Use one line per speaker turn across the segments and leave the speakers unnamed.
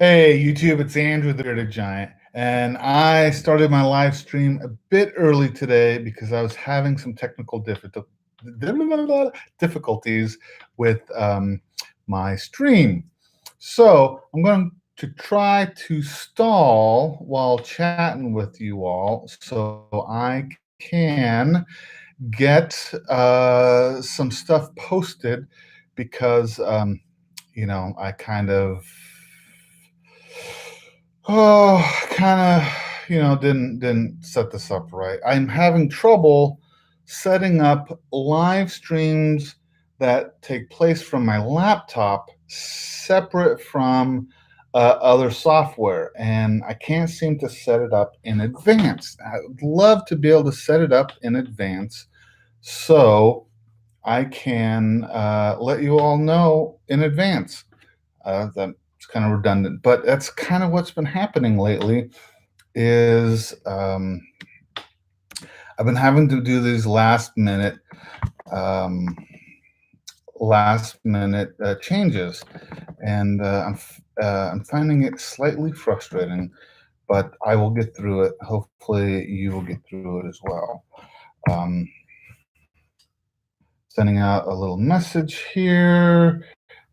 Hey YouTube, it's Andrew the Bearded Giant, and I started my live stream a bit early today because I was having some technical difficulties with my stream. So I'm going to try to stall while chatting with you all so I can get some stuff posted because I didn't set this up right. I'm having trouble setting up live streams that take place from my laptop separate from other software, and I can't seem to set it up in advance. I would love to be able to set it up in advance so I can let you all know in advance. That's kind of redundant, but that's kind of what's been happening lately is I've been having to do these um, last minute changes, and I'm finding it slightly frustrating, but I will get through it. Hopefully you will get through it as well. Sending out a little message here,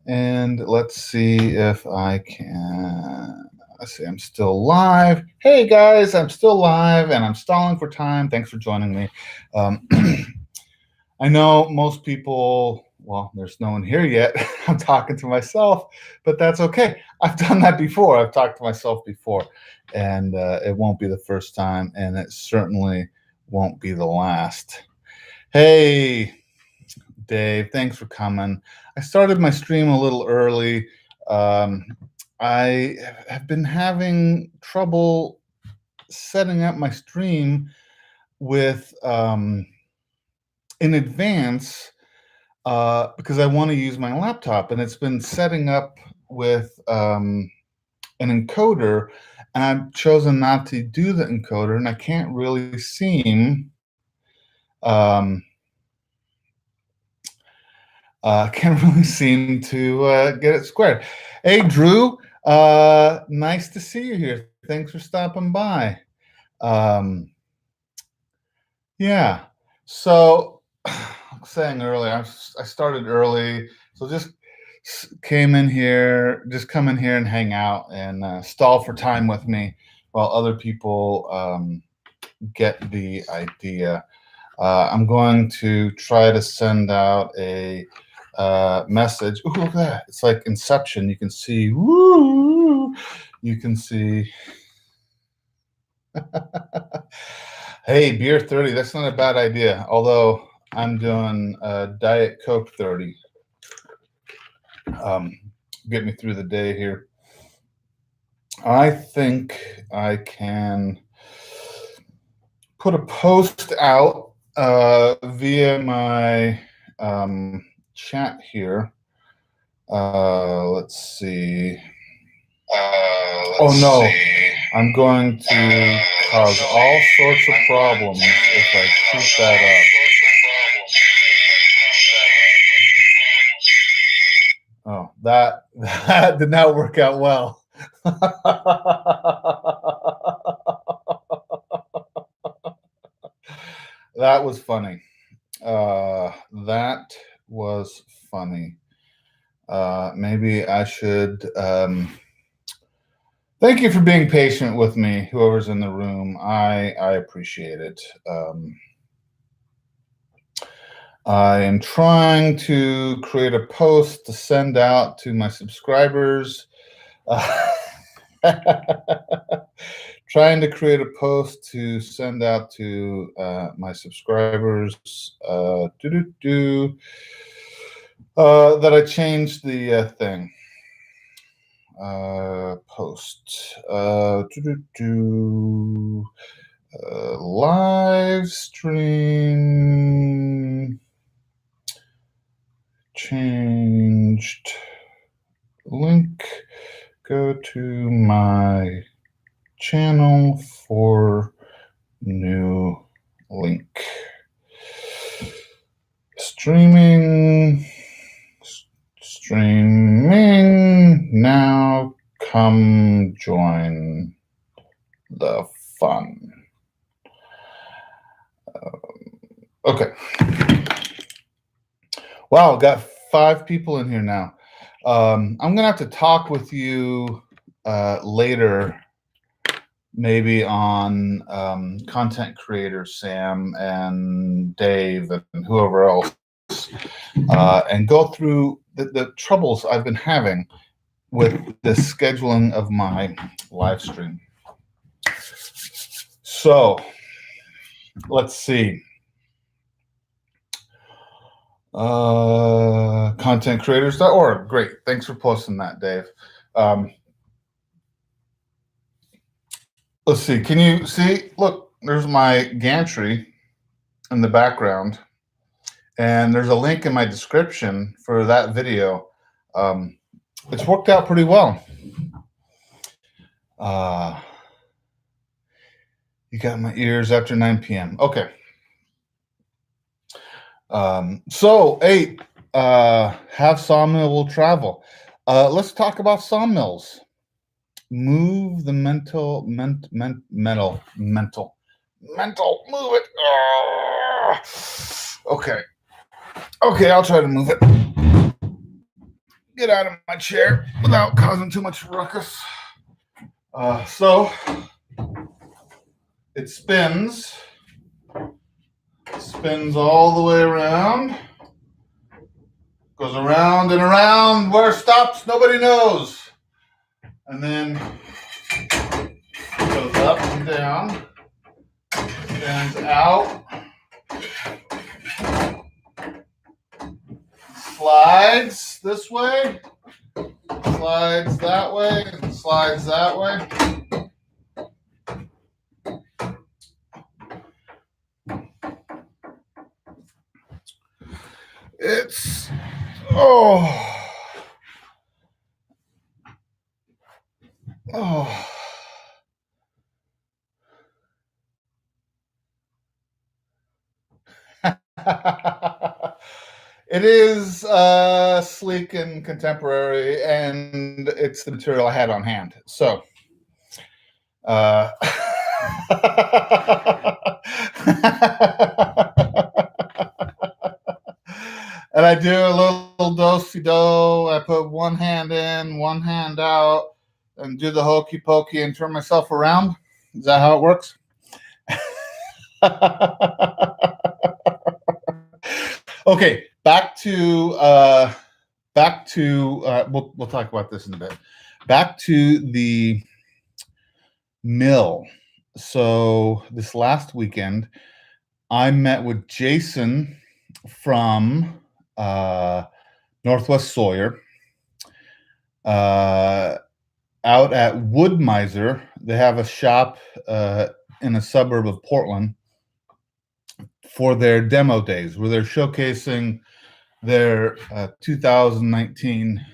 and let's see if I can. Let's see, I'm still live. Hey guys, I'm still live and I'm stalling for time. Thanks for joining me. I know most people, well, there's no one here yet. I'm talking to myself, but that's okay. I've done that before. I've talked to myself before, and it won't be the first time, and it certainly won't be the last. Hey, Dave, thanks for coming. I started my stream a little early. I have been having trouble setting up my stream with in advance because I want to use my laptop, and it's been setting up with an encoder, and I've chosen not to do the encoder, and I can't really seem to get it squared. Hey, Drew, nice to see you here. Thanks for stopping by. Yeah, so like saying earlier, I started early, so just came in here, just come in here and hang out and stall for time with me while other people get the idea. I'm going to try to send out a message. Ooh, look at that. It's like Inception. You can see, woo, you can see. Hey, beer 30, that's not a bad idea. Although I'm doing Diet Coke 30. Get me through the day here. I think I can put a post out via my chat here. Let's see. Oh no, I'm going to cause all sorts of problems if I keep that up. Oh, that did not work out well. That was funny. That was funny. Maybe I should. Thank you for being patient with me, whoever's in the room. I appreciate it. I am trying to create a post to send out to my subscribers. Trying to create a post to send out to my subscribers. That I changed the thing. Post. Live stream changed link. Go to my channel for new link. Streaming now Come join the fun. Okay. Wow, got 5 people in here now. I'm gonna have to talk with you later, maybe on content creators, Sam and Dave and whoever else, and go through the troubles I've been having with the scheduling of my live stream. So let's see. Contentcreators.org. Great. Thanks for posting that, Dave. Let's see. Can you see? Look, there's my gantry in the background, and there's a link in my description for that video. It's worked out pretty well. You got my ears after 9 p.m. Okay. So, 8, have sawmill will travel. Let's talk about sawmills. Move the mental, move it. Okay, I'll try to move it. Get out of my chair without causing too much ruckus. So it spins all the way around, goes around and around. Where it stops, nobody knows. And then goes up and down, stands out, slides this way, slides that way, and slides that way. It's, It is sleek and contemporary, and it's the material I had on hand. So, and I do a little do-si-do. I put one hand in, one hand out, and do the hokey pokey and turn myself around. Is that how it works? Okay, back to we'll talk about this in a bit. Back to the mill. So this last weekend, I met with Jason from Northwest Sawyer out at Wood Miser. They have a shop in a suburb of Portland for their demo days where they're showcasing their 2019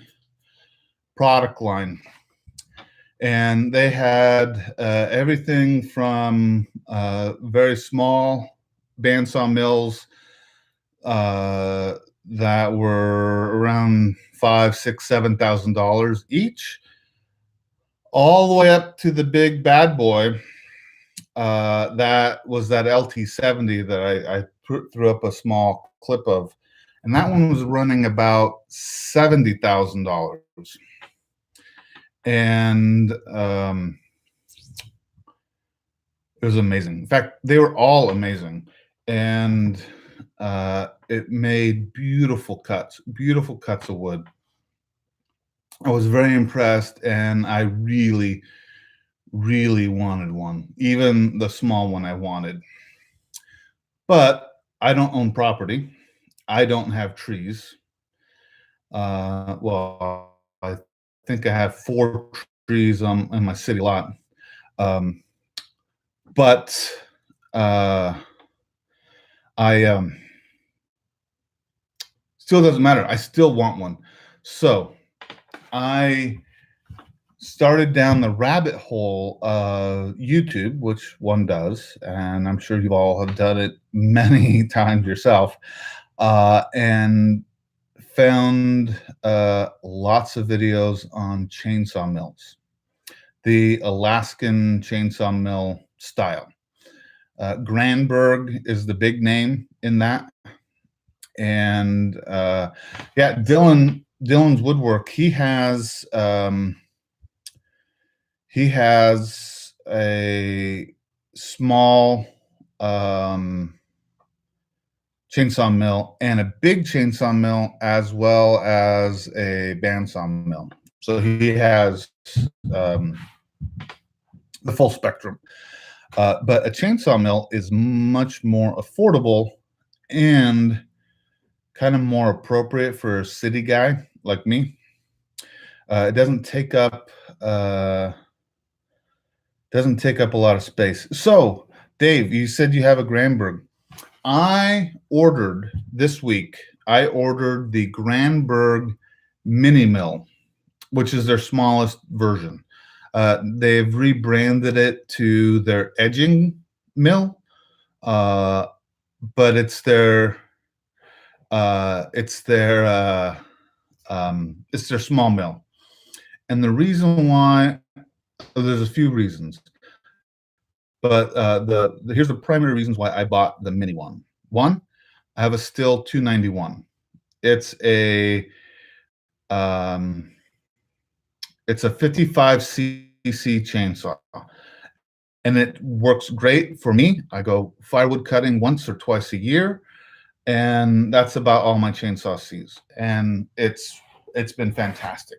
product line. And they had everything from very small bandsaw mills that were around $5,000, $6,000, $7,000 each, all the way up to the big bad boy that was that LT70 that I threw up a small clip of, and that one was running about $70,000. And it was amazing. In fact, they were all amazing, and it made beautiful cuts of wood. I was very impressed, and I really, really wanted one, even the small one I wanted. But I don't own property. I don't have trees. Well, I think I have 4 trees in my city lot. But I still doesn't matter. I still want one. So I started down the rabbit hole of YouTube, which one does, and I'm sure you all have done it many times yourself, and found lots of videos on chainsaw mills. the Alaskan chainsaw mill style. Granberg is the big name in that. And yeah, Dylan's woodwork. He has a small chainsaw mill and a big chainsaw mill, as well as a bandsaw mill. So he has the full spectrum. But a chainsaw mill is much more affordable and kind of more appropriate for a city guy like me. It doesn't take up a lot of space. So, Dave, you said you have a Granberg. I ordered this week. I ordered the Granberg Mini Mill, which is their smallest version. They've rebranded it to their edging mill, but it's their small mill. And the reason why, there's a few reasons, but here's the primary reasons why I bought the mini one. One, I have a Stihl 291. It's a 55cc chainsaw, and it works great for me. I go firewood cutting once or twice a year, and that's about all my chainsaw sees. And it's been fantastic.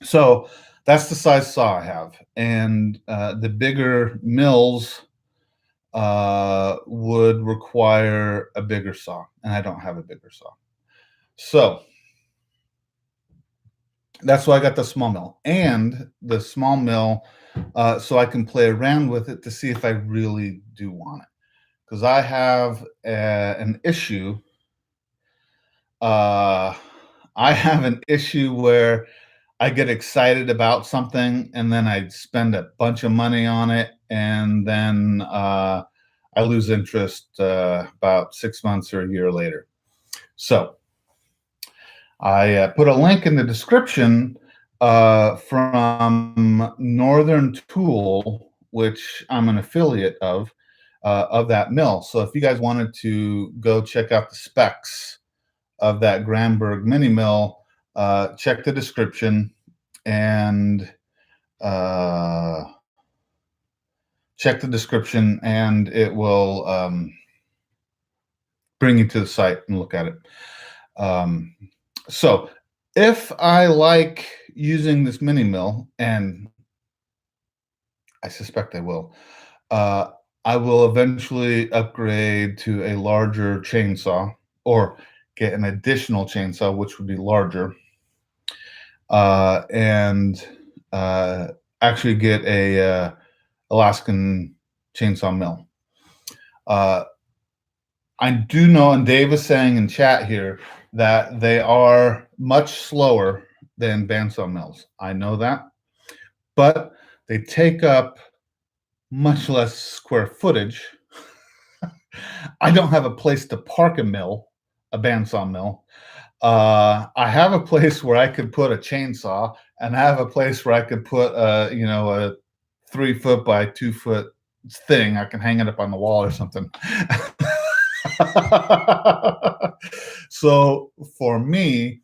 So that's the size saw I have, and the bigger mills would require a bigger saw, and I don't have a bigger saw. So that's why I got the small mill, and the small mill so I can play around with it to see if I really do want it. Because I have an issue. I have an issue where I get excited about something and then I spend a bunch of money on it, and then I lose interest about 6 months or a year later. So I put a link in the description from Northern Tool, which I'm an affiliate of that mill. So if you guys wanted to go check out the specs of that Granberg mini mill, check the description and it will bring you to the site and look at it. So if I like using this mini mill, and I suspect I will eventually upgrade to a larger chainsaw, or get an additional chainsaw, which would be larger, and actually get a Alaskan chainsaw mill. I do know, and Dave is saying in chat here, that they are much slower than bandsaw mills. I know that, but they take up much less square footage. I don't have a place to park a bandsaw mill. I have a place where I could put a chainsaw, and I have a place where I could put a 3 foot by 2 foot thing. I can hang it up on the wall or something. So for me,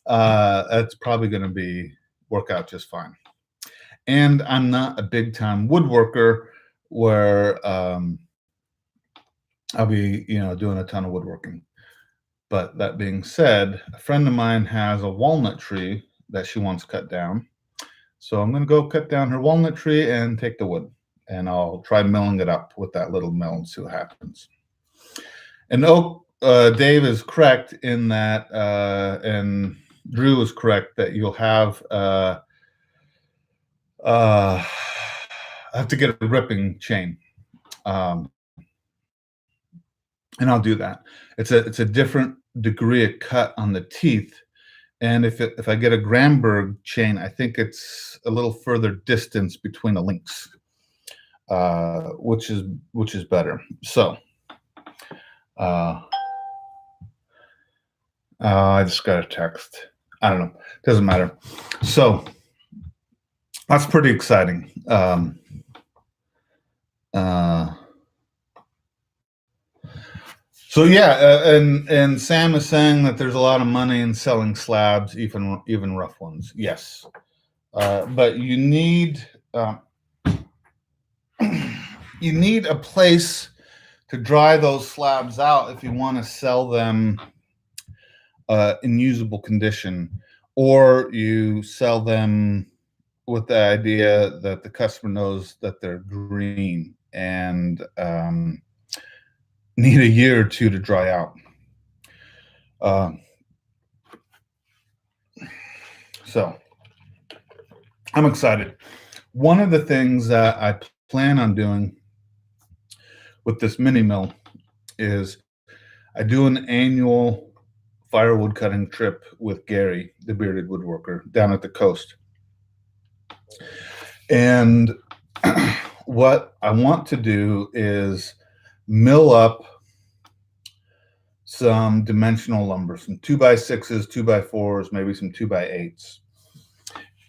it's probably going to work out just fine. And I'm not a big time woodworker where I'll be doing a ton of woodworking. But that being said, a friend of mine has a walnut tree that she wants cut down. So I'm going to go cut down her walnut tree and take the wood, and I'll try milling it up with that little mill and see what happens. And Dave is correct in that, and Drew is correct that you'll have I have to get a ripping chain, and I'll do that. It's a different degree of cut on the teeth, and if I get a Granberg chain, I think it's a little further distance between the links, which is better. So I just got a text. I don't know. Doesn't matter. So that's pretty exciting. Uh, so yeah, and Sam is saying that there's a lot of money in selling slabs, even rough ones. Yes, but uh, you need a place to dry those slabs out if you want to sell them in usable condition, or you sell them with the idea that the customer knows that they're green and need a year or two to dry out. Um, so I'm excited. One of the things that I plan on doing with this mini mill is I do an annual firewood cutting trip with Gary, the bearded woodworker, down at the coast. And what I want to do is mill up some dimensional lumber, some 2x6s, 2x4s, maybe some 2x8s,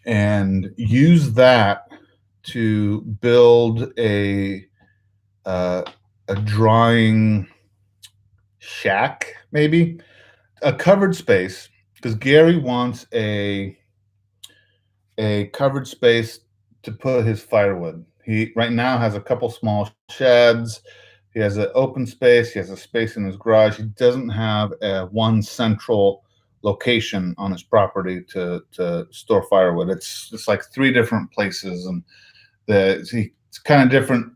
and use that to build a drying shack, maybe a covered space, because Gary wants a covered space to put his firewood. He right now has a couple small sheds. He has an open space. He has a space in his garage. He doesn't have one central location on his property to store firewood. It's like three different places, and it's kind of different.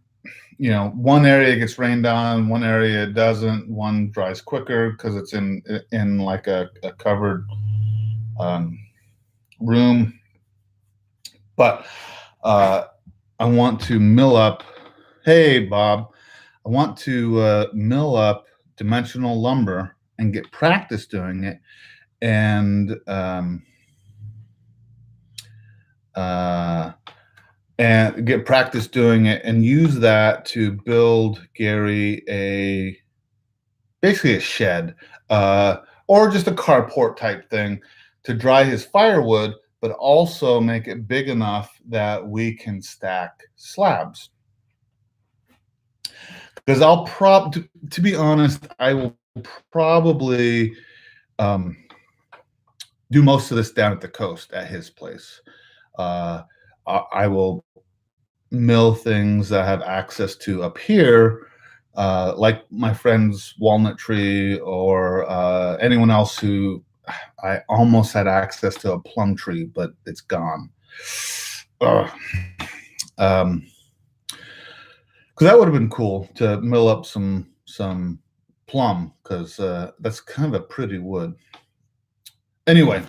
You know, one area gets rained on, one area doesn't. One dries quicker because it's in like a covered um, room. But I want to mill up. Hey, Bob, I want to mill up dimensional lumber and get practice doing it, and uh, get practice doing it, and use that to build Gary basically a shed, or just a carport type thing to dry his firewood, but also make it big enough that we can stack slabs. Because to be honest, I will probably do most of this down at the coast at his place. Uh, I will mill things that I have access to up here, like my friend's walnut tree, or anyone else who I almost had access to a plum tree, but it's gone. Um, because that would have been cool to mill up some plum, because that's kind of a pretty wood. Anyway,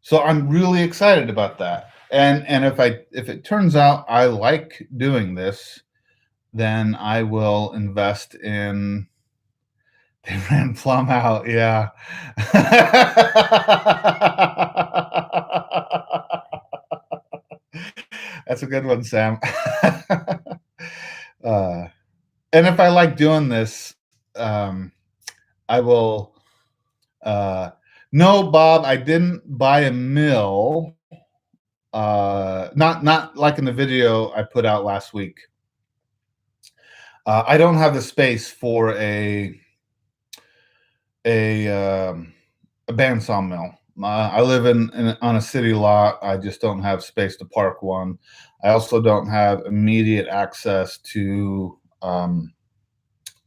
so I'm really excited about that. And if it turns out I like doing this, then I will invest in. They ran plum out, yeah. That's a good one, Sam. uh, and if I like doing this, I will. No, Bob, I didn't buy a mill. Not like in the video I put out last week. I don't have the space for a bandsaw mill. I live on a city lot. I just don't have space to park one. I also don't have immediate access to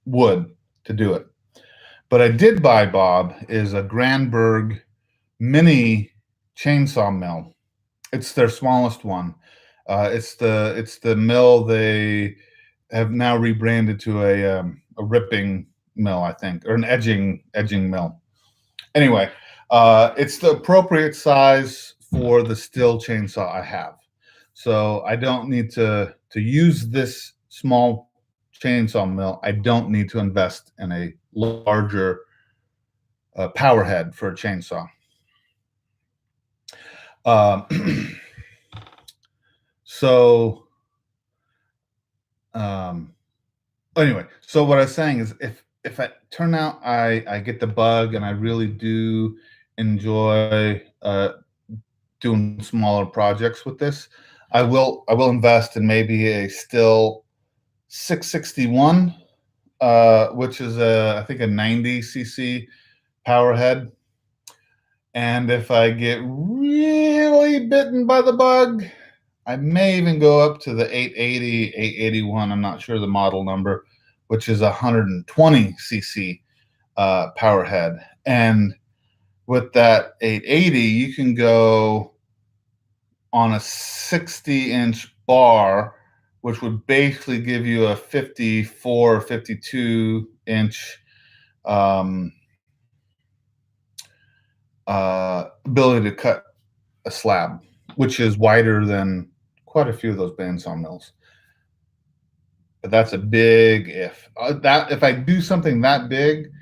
wood to do it. But I did buy, Bob, is a Grandberg mini chainsaw mill. It's their smallest one. It's the mill they have now rebranded to a ripping mill, I think, or an edging mill. Anyway, it's the appropriate size for the Stihl chainsaw I have. So I don't need to use this small chainsaw mill. I don't need to invest in a larger power head for a chainsaw. So anyway, so what I was saying is, if I turn out I get the bug and I really do enjoy doing smaller projects with this, I will invest in maybe a still 661, which is I think a 90 cc power head. And if I get really bitten by the bug, I may even go up to the 880, 881. I'm not sure the model number, which is a 120 cc power head. And with that 880, you can go on a 60-inch bar, which would basically give you a 54 or 52-inch ability to cut a slab, which is wider than quite a few of those bandsaw mills. But that's a big if. That if I do something that big,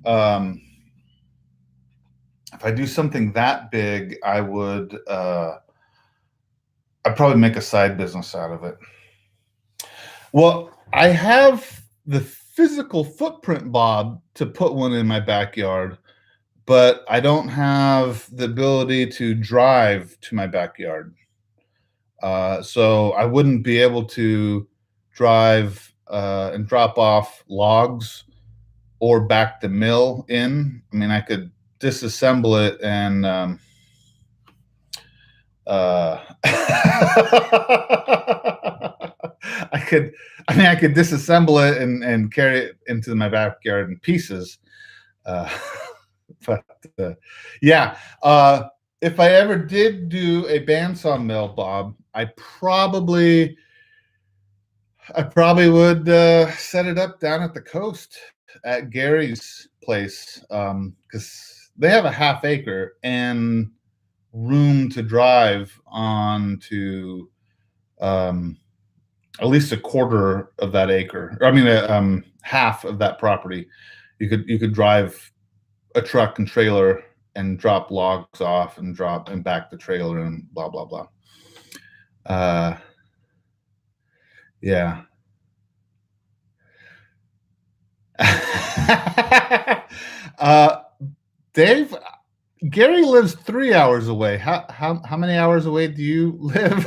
um, if I do something that big, I would I'd probably make a side business out of it. Well, I have the physical footprint, Bob, to put one in my backyard, but I don't have the ability to drive to my backyard. So I wouldn't be able to drive and drop off logs or back the mill in. I mean, I could disassemble it and I could disassemble it and carry it into my backyard in pieces. Uh, but yeah, if I ever did do a bandsaw mill, Bob, I probably would set it up down at the coast at Gary's place, because they have a half acre and room to drive on to at least a quarter of that acre. Or, I mean, half of that property. You could drive a truck and trailer and drop logs off and drop and back the trailer and blah blah blah. Uh, yeah. uh, Dave, Gary lives 3 hours away. How many hours away do you live?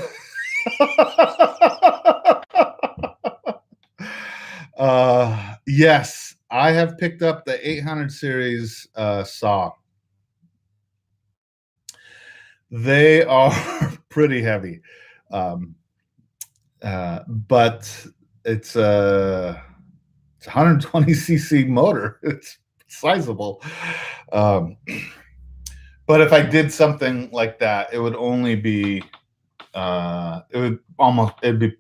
Yes, I have picked up the 800 series saw. They are pretty heavy, um, but it's a 120 cc motor. It's sizable. Um, but if I did something like that, it would only be it'd be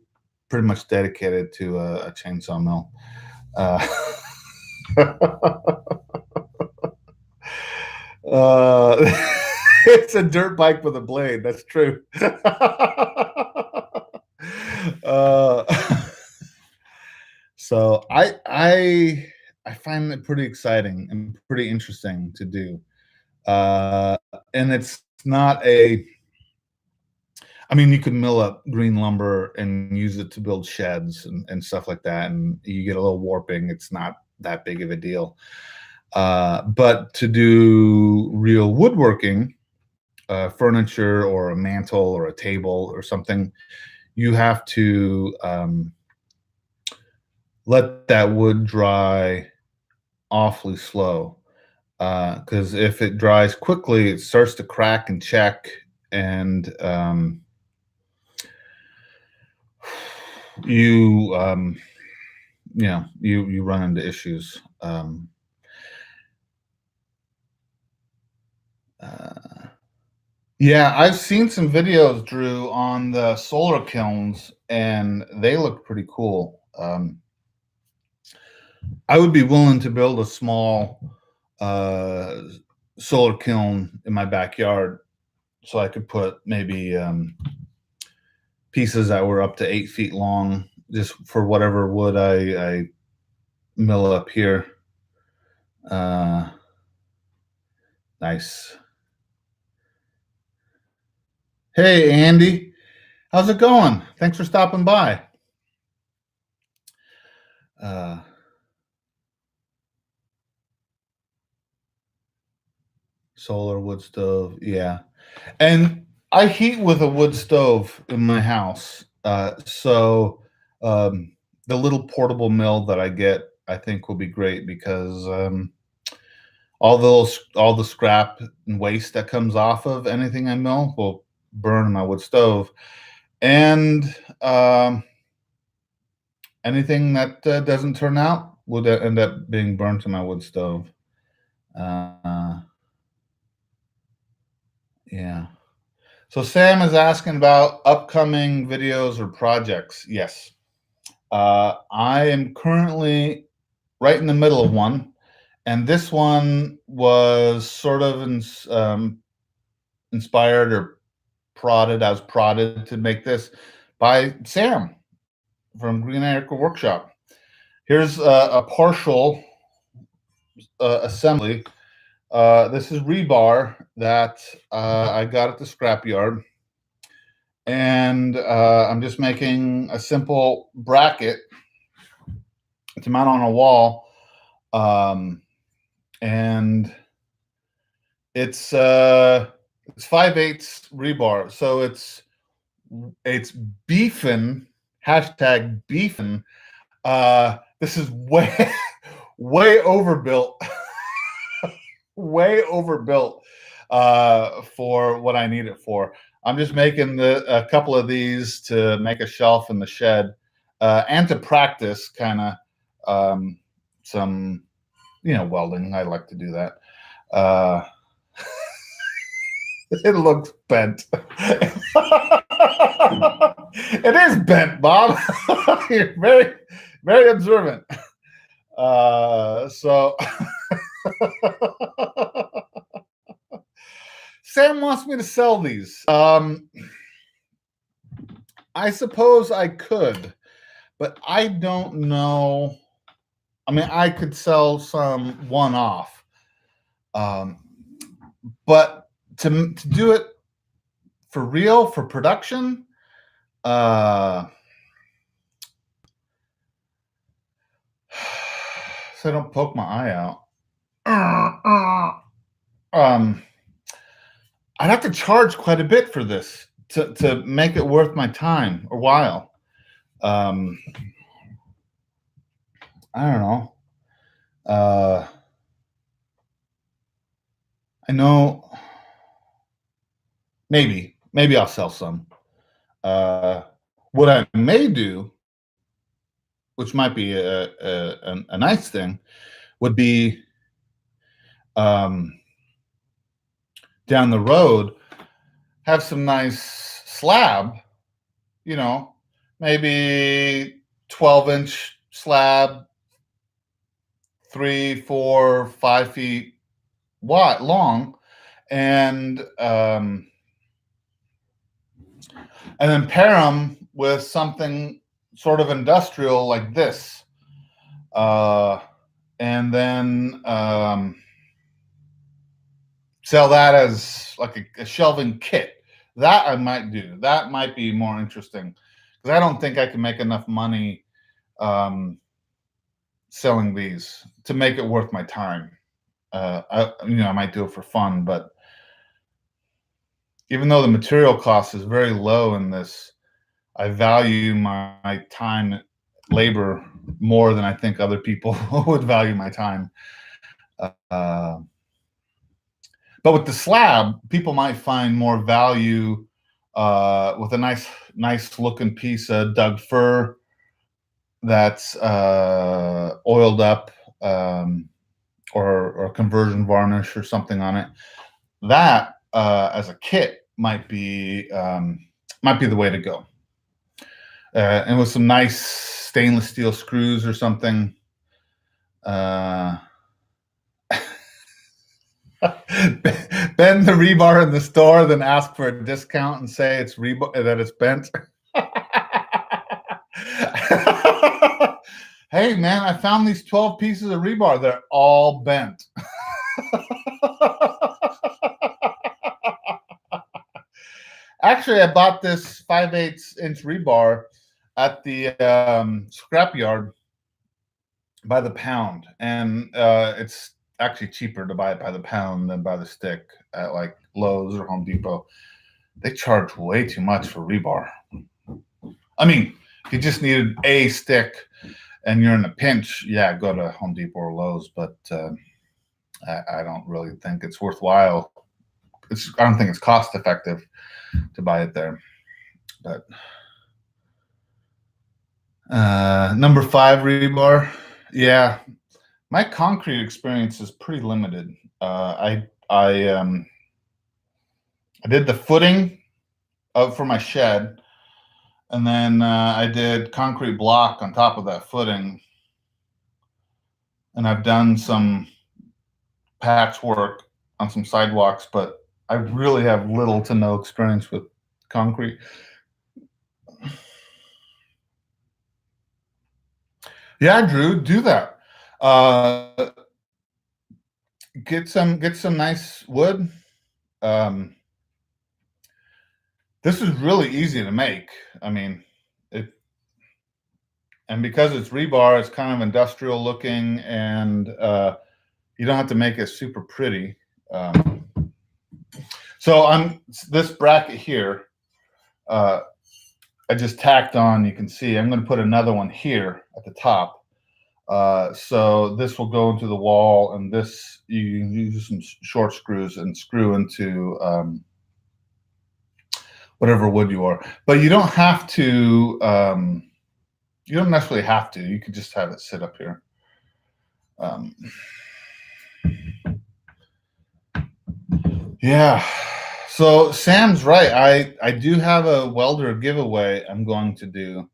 pretty much dedicated to a chainsaw mill. Uh, uh, it's a dirt bike with a blade. That's true. uh, so I find it pretty exciting and pretty interesting to do. Uh, and it's not a I mean, you could mill up green lumber and use it to build sheds and stuff like that, and you get a little warping. It's not that big of a deal. But to do real woodworking, furniture or a mantle or a table or something, you have to let that wood dry awfully slow. Because if it dries quickly, it starts to crack and check, and you you run into issues. Uh, yeah, I've seen some videos, Drew, on the solar kilns, and they look pretty cool. I would be willing to build a small uh, solar kiln in my backyard, so I could put maybe pieces that were up to 8 feet long, just for whatever wood I mill up here. Uh, nice. Hey, Andy, how's it going? Thanks for stopping by. Uh, Solar wood stove, yeah. And I heat with a wood stove in my house, so the little portable mill that I get, I think, will be great because all the scrap and waste that comes off of anything I mill will burn in my wood stove, and um, anything that doesn't turn out would end up being burnt in my wood stove. Uh, yeah. So Sam is asking about upcoming videos or projects. Yes. I am currently right in the middle of one, and this one was sort of inspired or prodded. I was prodded to make this by Sam from Green Acre Workshop. Here's a partial assembly. This is rebar that I got at the scrapyard, and I'm just making a simple bracket to mount on a wall, and it's 5/8 rebar, so it's beefing, hashtag beefing. This is way way overbuilt, way overbuilt for what I need it for. I'm just making a couple of these to make a shelf in the shed, and to practice kind of some, welding. I like to do that. Uh, it looks bent. It is bent, Bob. You're very, very observant. So Sam wants me to sell these. I suppose I could, but I don't know. I mean, I could sell some one-off, um, but to do it for real, for production, so I don't poke my eye out. I'd have to charge quite a bit for this to make it worth my time or while. I don't know. I know maybe I'll sell some. What I may do, which might be a nice thing, would be um, down the road have some nice slab, maybe 12-inch slab, 3, 4, 5 feet wide long, and then pair them with something sort of industrial like this, and then sell that as like a shelving kit. That I might do. That might be more interesting because I don't think I can make enough money selling these to make it worth my time. I might do it for fun, but even though the material cost is very low in this, I value my time, labor more than I think other people would value my time. But with the slab, people might find more value with a nice looking piece of Doug fir that's oiled up, or conversion varnish or something on it. That as a kit might be the way to go. And with some nice stainless steel screws or something. Bend the rebar in the store, then ask for a discount and say it's rebar, that it's bent. Hey man, I found these 12 pieces of rebar. They're all bent. Actually, I bought this 5/8-inch rebar at the scrapyard by the pound, and it's actually cheaper to buy it by the pound than by the stick at like Lowe's or Home Depot. they charge way too much for rebar. I mean, if you just needed a stick and you're in a pinch, yeah, go to Home Depot or Lowe's. But I don't really think it's worthwhile. I don't think it's cost effective to buy it there. But number 5, rebar. Yeah, my concrete experience is pretty limited. I did the footing for my shed, and then I did concrete block on top of that footing, and I've done some patchwork on some sidewalks, but I really have little to no experience with concrete. Yeah, Drew, do that. Get some nice wood. This is really easy to make. I mean, and because it's rebar, it's kind of industrial looking, and you don't have to make it super pretty. So on this bracket here, I just tacked on. You can see I'm going to put another one here at the top. So this will go into the wall, and this you can use some short screws and screw into whatever wood you are. But you don't have to. You don't necessarily have to. You could just have it sit up here. Yeah. So Sam's right. I do have a welder giveaway I'm going to do.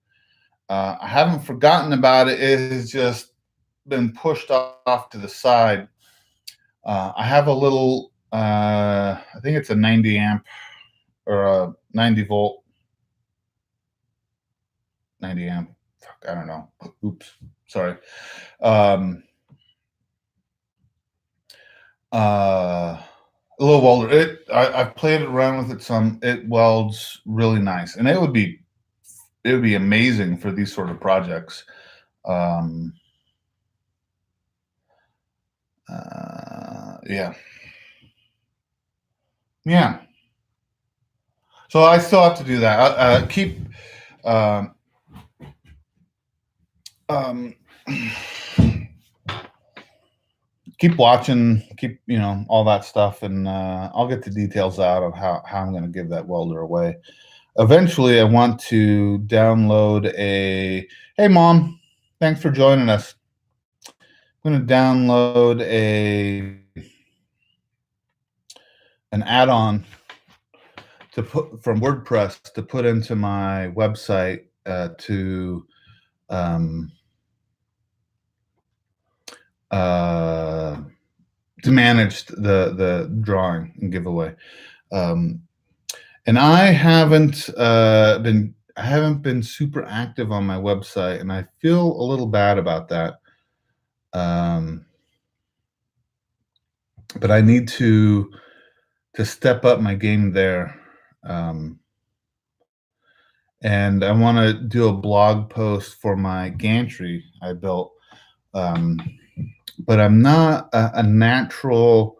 I haven't forgotten about it. It has just been pushed off to the side. I have a little, I think it's a 90 amp or a 90 volt, 90 amp. Fuck, I don't know. Oops, sorry. A little welder. I've played around with it some. It welds really nice, and it would be amazing for these sort of projects. Yeah. Yeah. So I still have to do that. Keep keep watching, keep all that stuff, and I'll get the details out of how I'm going to give that welder away. Eventually, I want to download a. Hey, Mom, thanks for joining us. I'm going to download an add-on to put from WordPress to put into my website to manage the drawing and giveaway. And I haven't been super active on my website, and I feel a little bad about that. But I need to step up my game there. And I want to do a blog post for my gantry I built. But I'm not a natural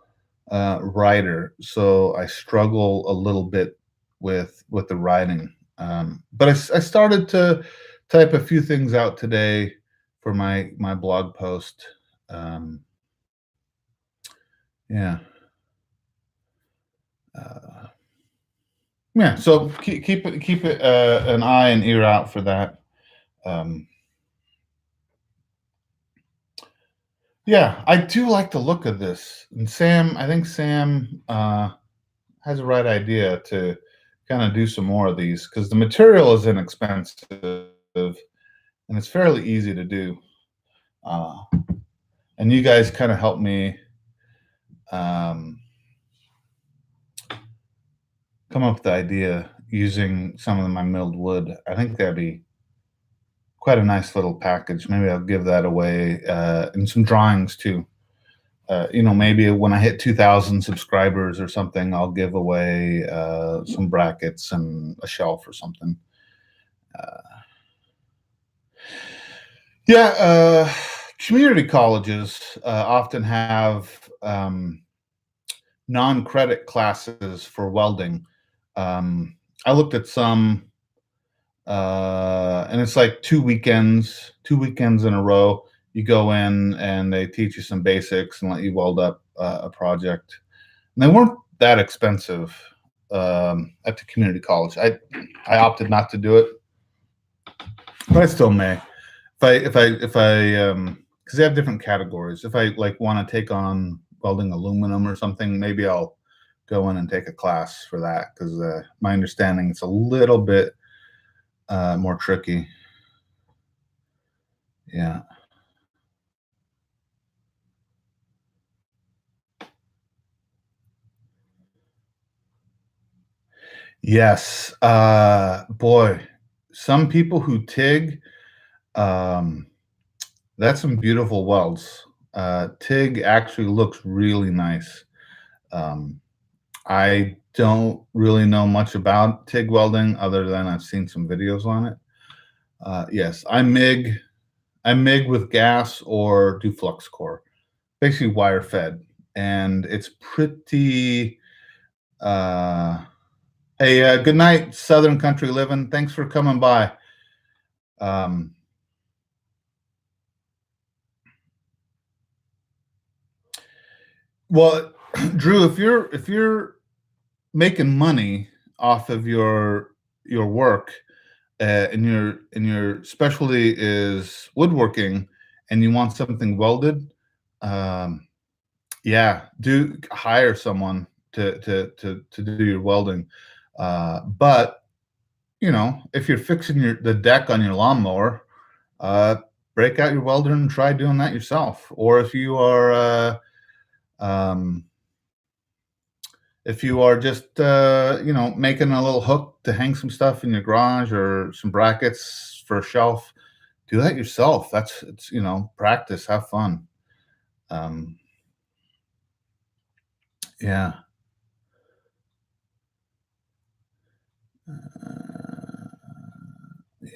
writer, so I struggle a little bit with the writing. But I started to type a few things out today for my blog post. Yeah. Yeah. So keep an eye and ear out for that. Yeah, I do like the look of this. And I think Sam has a right idea to kind of do some more of these, because the material is inexpensive and it's fairly easy to do. And you guys kind of help me come up with the idea using some of my milled wood. I think that'd be quite a nice little package. Maybe I'll give that away and some drawings too. Maybe when I hit 2,000 subscribers or something, I'll give away some brackets and a shelf or something. Community colleges often have non-credit classes for welding. I looked at some, and it's like 2 weekends in a row. You go in and they teach you some basics and let you weld up a project. And they weren't that expensive at the community college. I opted not to do it, but I still may. If I because they have different categories. If I like want to take on welding aluminum or something, maybe I'll go in and take a class for that because my understanding it's a little bit more tricky. Yeah. Yes. Boy, some people who TIG, um, that's some beautiful welds. TIG actually looks really nice. Um, I don't really know much about TIG welding other than I've seen some videos on it. Yes, I MIG with gas or do flux core, basically wire fed, and it's pretty. Uh, hey, good night, Southern Country Living. Thanks for coming by. Um, well, Drew, if you're making money off of your work, and your specialty is woodworking, and you want something welded, um, yeah, do hire someone to do your welding. But if you're fixing the deck on your lawnmower, uh, break out your welder and try doing that yourself. Or um, if you are just making a little hook to hang some stuff in your garage or some brackets for a shelf, do that yourself. It's practice, have fun. Um, yeah.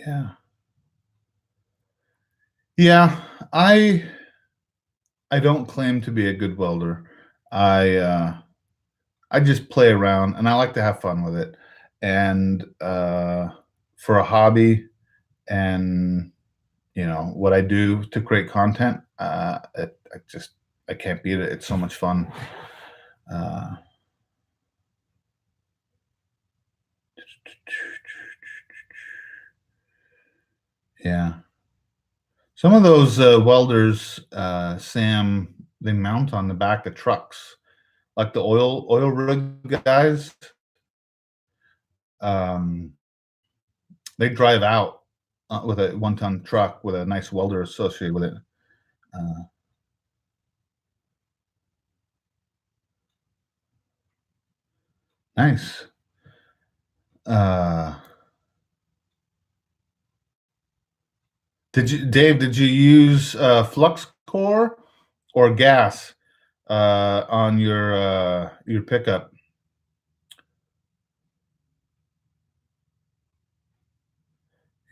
Yeah. Yeah, I don't claim to be a good welder. I uh, I just play around and I like to have fun with it. And for a hobby and what I do to create content, I can't beat it. It's so much fun. Uh, yeah, some of those welders, Sam, they mount on the back of trucks, like the oil rig guys. Um, they drive out with a 1-ton truck with a nice welder associated with it. Uh, nice. Uh, Dave? Did you use flux core or gas on your pickup?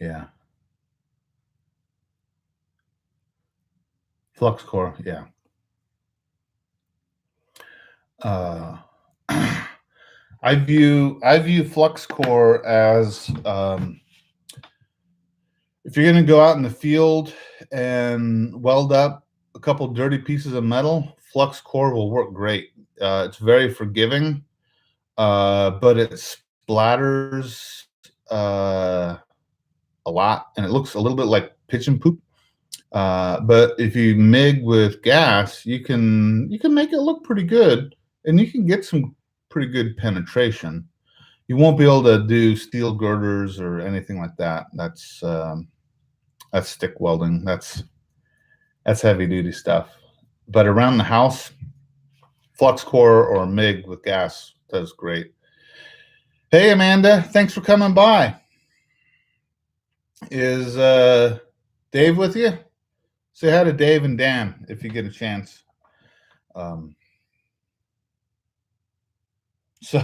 Yeah, flux core. Yeah. Uh, I view flux core as if you're going to go out in the field and weld up a couple dirty pieces of metal, flux core will work great. It's very forgiving, but it splatters a lot, and it looks a little bit like pigeon poop. But if you MIG with gas, you can make it look pretty good, and you can get some pretty good penetration. You won't be able to do steel girders or anything like that. That's stick welding. That's heavy duty stuff. But around the house, flux core or MIG with gas does great. Hey Amanda, thanks for coming by. Is Dave with you? Say hi to Dave and Dan if you get a chance. Um, so,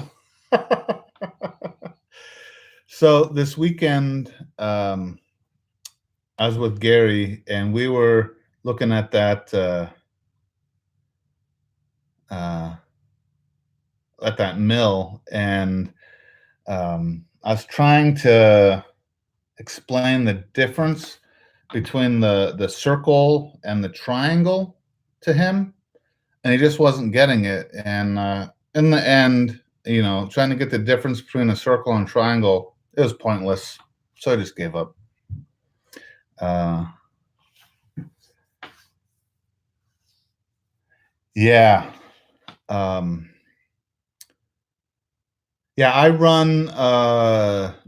so this weekend, I was with Gary, and we were looking at uh, that mill, and I was trying to explain the difference between the circle and the triangle to him, and he just wasn't getting it. And in the end, trying to get the difference between a circle and triangle, it was pointless. So I just gave up. Uh, yeah. Um, yeah,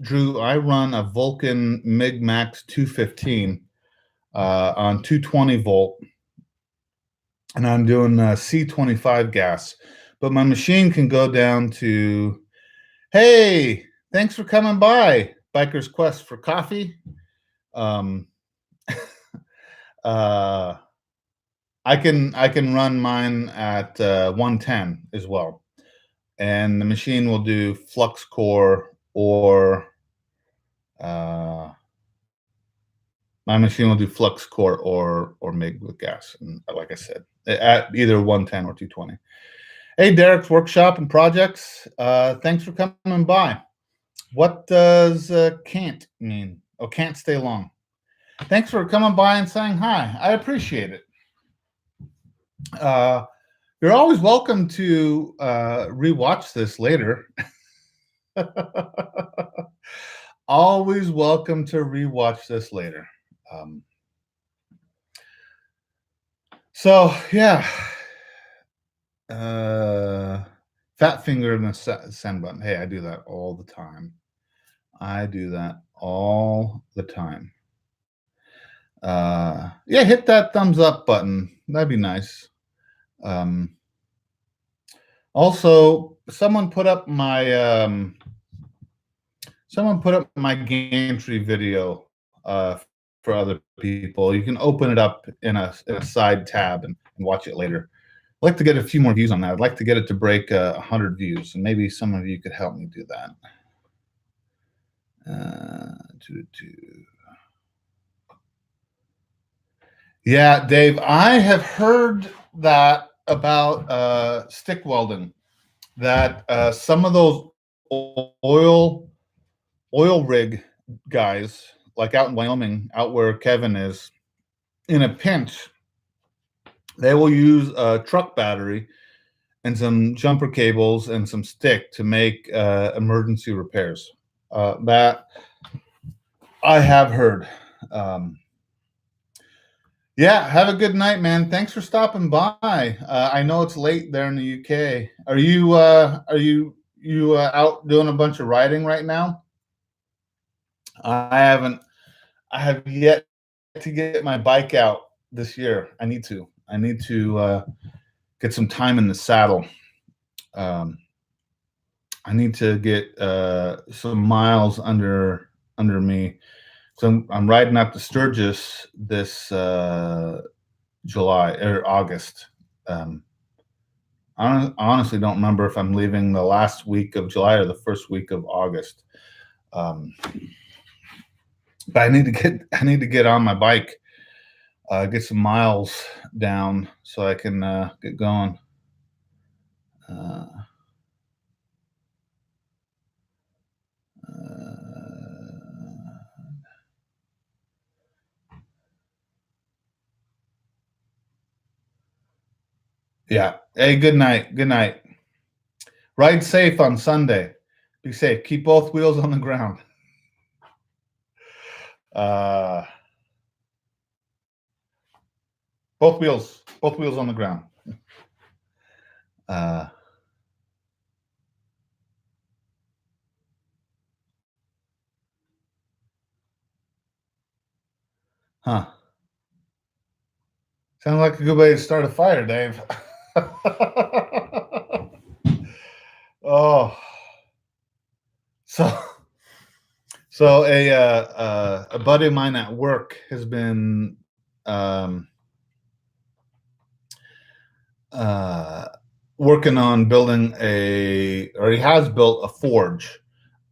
Drew, I run a Vulcan MIG Max 215 on 220 volt, and I'm doing C25 gas. But my machine can go down to, hey, thanks for coming by, Biker's Quest for coffee. Um, uh, I can run mine at 110 as well, and the machine will do flux core or uh, my machine will do flux core or MIG with gas. And like I said, at either 110 or 220. Hey, Derek's Workshop and Projects. Thanks for coming by. What does can't mean? Oh, can't stay long. Thanks for coming by and saying hi. I appreciate it. You're always welcome to rewatch this later. Always welcome to rewatch this later. So yeah, fat finger in the send button. Hey, I do that all the time. I do that all the time. Yeah, hit that thumbs up button. That'd be nice. Also, someone put up my gantry video for other people. You can open it up in a side tab and watch it later. I'd like to get a few more views on that. I'd like to get it to break 100 views, and maybe some of you could help me do that. Yeah, Dave, I have heard that about stick welding, that some of those oil rig guys, like out in Wyoming, out where Kevin is, in a pinch, they will use a truck battery and some jumper cables and some stick to make emergency repairs. That I have heard. Yeah, have a good night, man. Thanks for stopping by. I know it's late there in the UK. Are you out doing a bunch of riding right now? I have yet to get my bike out this year. I need to get some time in the saddle. I need to get some miles under me. So I'm riding up to Sturgis this July or August. I honestly don't remember if I'm leaving the last week of July or the first week of August. But I need to get on my bike, get some miles down so I can get going. Yeah. Hey, good night. Good night. Ride safe on Sunday. Be safe. Keep both wheels on the ground. Both wheels on the ground. Huh. Sounds like a good way to start a fire, Dave. Oh. So a buddy of mine at work has been working on building he has built a forge.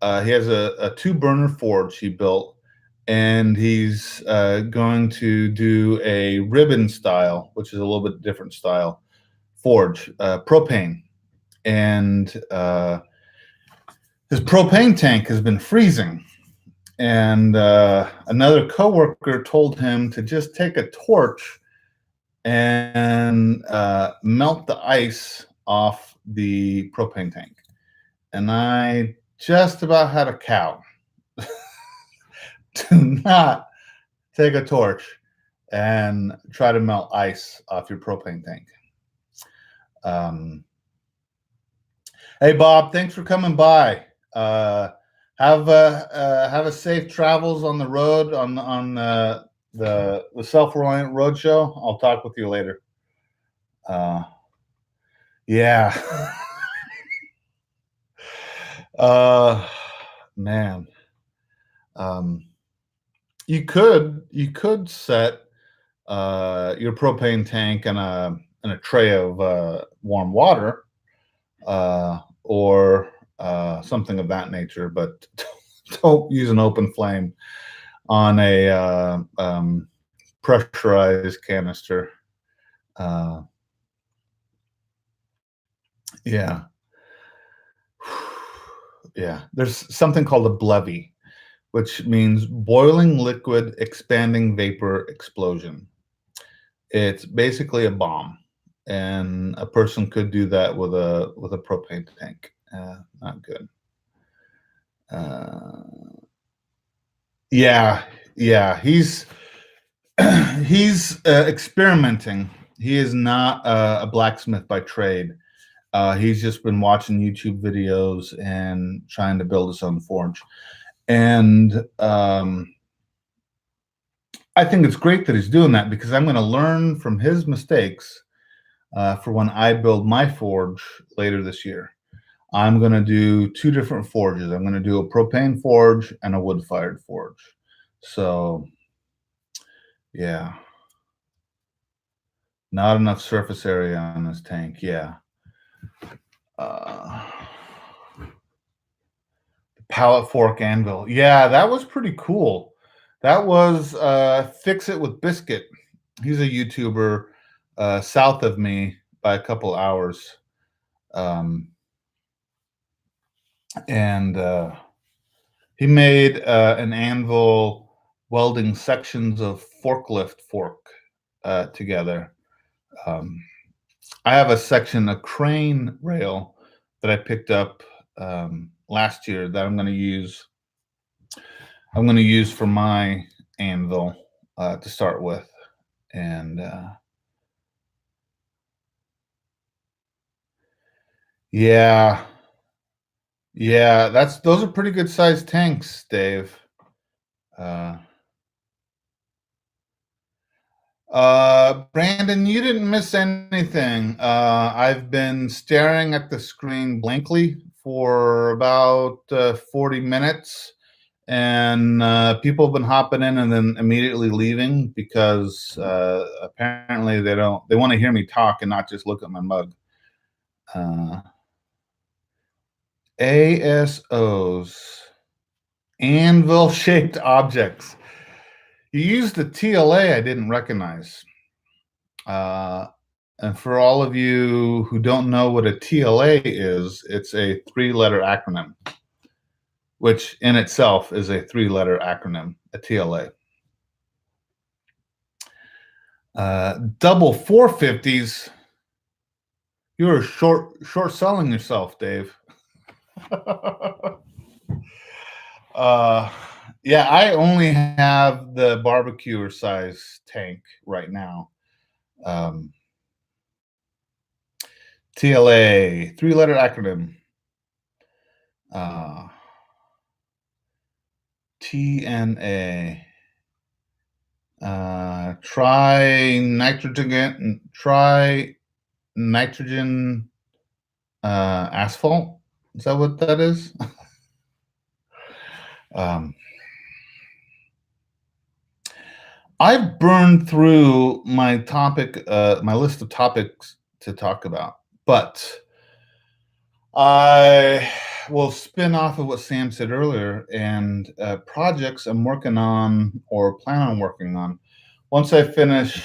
He has a 2-burner forge he built, and he's going to do a ribbon style, which is a little bit different style forge, propane. And his propane tank has been freezing, and another coworker told him to just take a torch and melt the ice off the propane tank. And I just about had a cow. Do not take a torch and try to melt ice off your propane tank. Hey Bob, thanks for coming by. Have a safe travels on the road on the Self-Reliant Roadshow. I'll talk with you later. Yeah. Man. You could set your propane tank in a tray of warm water, or something of that nature, but don't use an open flame on a pressurized canister. Yeah. Yeah. There's something called a BLEVE, which means boiling liquid expanding vapor explosion. It's basically a bomb, and a person could do that with a propane tank. Not good. Yeah, he's he's experimenting. He is not a blacksmith by trade. He's just been watching YouTube videos and trying to build his own forge. And I think it's great that he's doing that, because I'm going to learn from his mistakes for when I build my forge later this year. I'm going to do two different forges. I'm going to do a propane forge and a wood-fired forge. So, yeah. Not enough surface area on this tank. Yeah. Pallet fork anvil. Yeah, that was pretty cool. That was Fix It with Biscuit. He's a YouTuber south of me by a couple hours. And he made an anvil welding sections of forklift fork together. I have a section, a crane rail that I picked up last year that I'm going to use. I'm going to use for my anvil to start with, and yeah, those are pretty good sized tanks, Dave. Brandon, you didn't miss anything. I've been staring at the screen blankly for about 40 minutes, and people have been hopping in and then immediately leaving because apparently they want to hear me talk and not just look at my mug. ASOs, anvil shaped objects. You used the TLA I didn't recognize. And for all of you who don't know what a TLA is, it's a 3-letter acronym, which in itself is a 3-letter acronym, a TLA. Double 450s. You're short selling yourself, Dave. Yeah, I only have the barbecuer size tank right now. TLA, 3-letter acronym. TNA. Try nitrogen asphalt. Is that what that is? I've burned through my list of topics to talk about, but I will spin off of what Sam said earlier, and projects I'm working on or plan on working on. Once I finish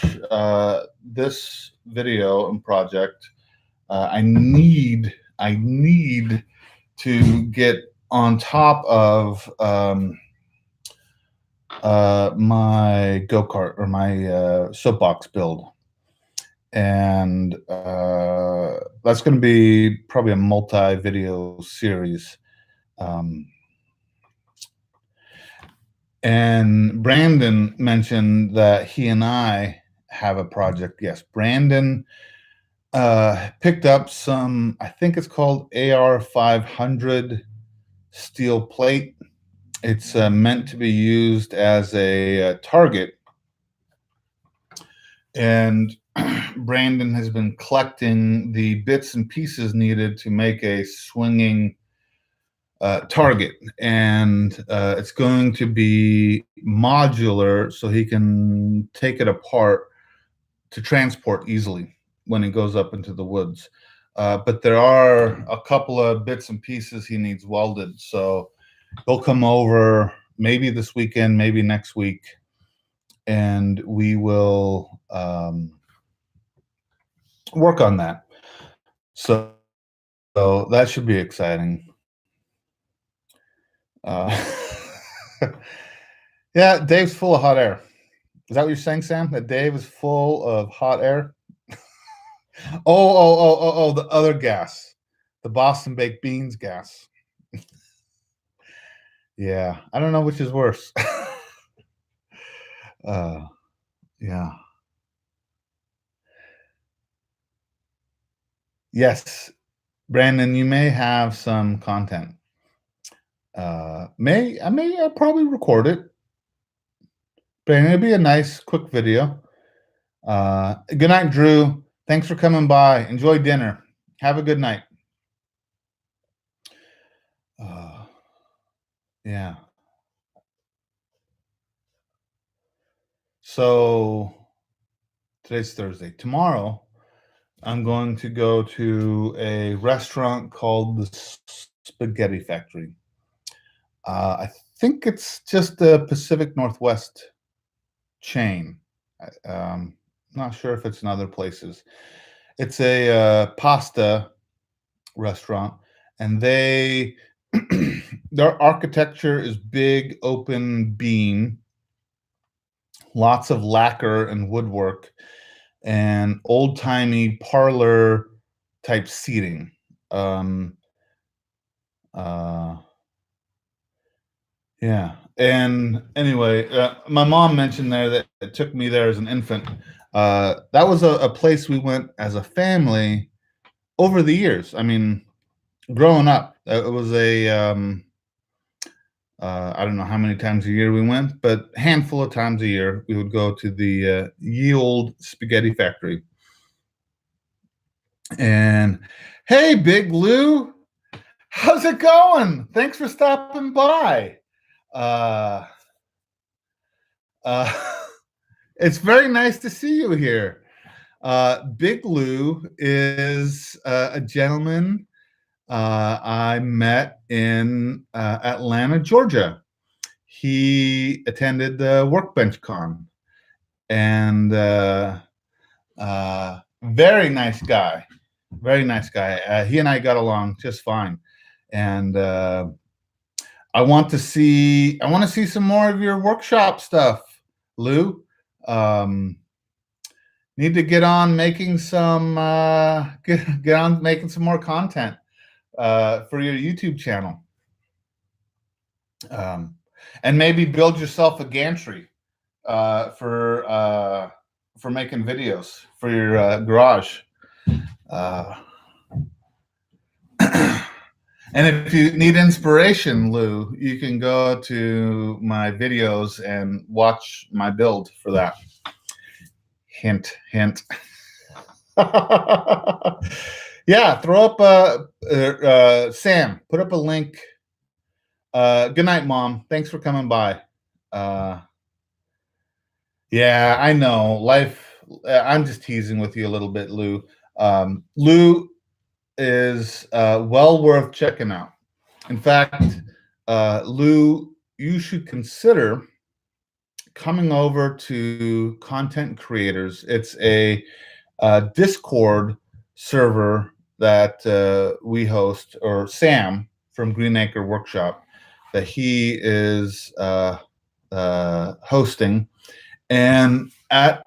this video and project, I need to get on top of my go-kart or my soapbox build. And that's going to be probably a multi-video series. And Brandon mentioned that he and I have a project. Yes, Brandon picked up some, I think it's called AR 500 steel plate. It's meant to be used as a target. And Brandon has been collecting the bits and pieces needed to make a swinging target. And it's going to be modular so he can take it apart to transport easily when he goes up into the woods. But there are a couple of bits and pieces he needs welded. So he'll come over maybe this weekend, maybe next week, and we will work on that. So that should be exciting. Yeah, Dave's full of hot air. Is that what you're saying, Sam? That Dave is full of hot air? Oh, the other gas. The Boston baked beans gas. Yeah, I don't know which is worse. Yeah. Yes, Brandon, you may have some content. I may probably record it. Brandon, it'll be a nice, quick video. Good night, Drew. Thanks for coming by. Enjoy dinner. Have a good night. Yeah. So today's Thursday. Tomorrow, I'm going to go to a restaurant called the Spaghetti Factory. I think it's just the Pacific Northwest chain. Not sure if it's in other places. It's a pasta restaurant, and their architecture is big, open beam, lots of lacquer and woodwork, and old-timey parlor type seating. Yeah. And anyway, my mom mentioned there that it took me there as an infant. That was a place we went as a family over the years. I mean, growing up, it was I don't know how many times a year we went, but a handful of times a year we would go to the ye old Spaghetti Factory. And hey, Big Lou, how's it going? Thanks for stopping by. Uh, it's very nice to see you here. Big Lou is a gentleman I met in Atlanta, Georgia. He attended the Workbench Con, and very nice guy. Very nice guy. He and I got along just fine, and I want to see some more of your workshop stuff, Lou. Need to get on making some get on making some more content for your YouTube channel, and maybe build yourself a gantry for making videos for your garage. And if you need inspiration, Lou, you can go to my videos and watch my build for that. Hint, hint. Yeah, throw up Sam, put up a link. Good night, Mom. Thanks for coming by. Yeah, I know. Life, I'm just teasing with you a little bit, Lou. Lou is well worth checking out. In fact, Lou, you should consider coming over to Content Creators. It's a Discord server that we host, or Sam from Green Acre Workshop that he is hosting, and at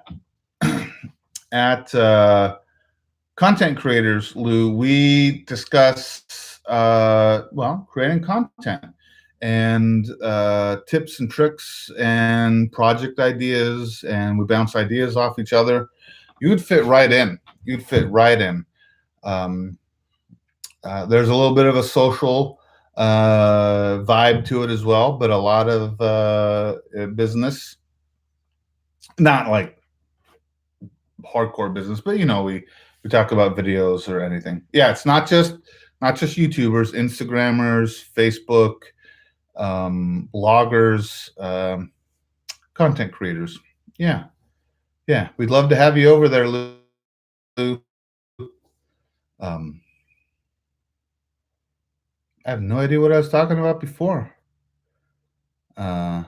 Content Creators, Lou, we discuss creating content and tips and tricks and project ideas, and we bounce ideas off each other. You'd fit right in. You'd fit right in. There's a little bit of a social vibe to it as well, but a lot of business. Not like hardcore business, but we talk about videos or anything. Yeah, it's not just YouTubers, Instagrammers, Facebook, bloggers, content creators. Yeah, we'd love to have you over there, Lou. I have no idea what I was talking about before. Yeah.